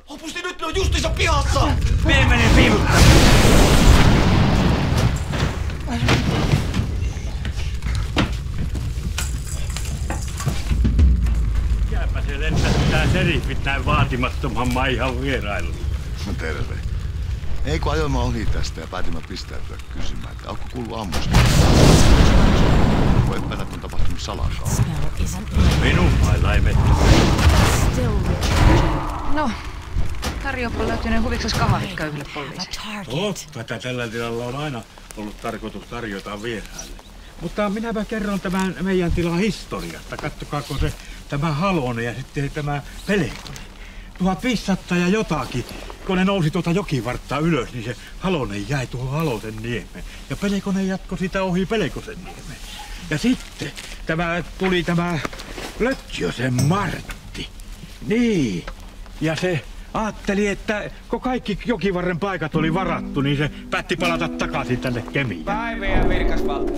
Hopusti nyt, ne on justiinsa pihassa! Me menen piiluttamaan. Jääpä se lentättää serifit näin vaatimattoman maihan vierailuun. No terve. Ei kun ajoimme ohi tästä ja päätimme pistäytyä kysymään, että Aukko kuuluu ammusta. Voi epäillä, että on tapahtunut salakauppa. Minun mailla ei mettä. No, tarjoapa löytyneen huviksas kahvit köyhille poliisille. Totta, tällä tilalla on aina ollut tarkoitus tarjota vieraille. Mutta minäpä kerron tämän meidän tilan historiasta. Kattokaako se tämä Halonen ja sitten tämä Pelekonen. 1500 ja jotakin. Kun ne nousi tuota jokivartta ylös, niin se Halonen jäi tuohon Halosen niemeen. Ja Pelekonen jatkoi sitä ohi Pelekosen niemeen. Ja sitten tuli tämä Lötjösen Martti. Niin. Ja se ajatteli, että kun kaikki jokivarren paikat oli varattu, niin se päätti palata takaisin tänne Kemiin. Päivää virkasvalta.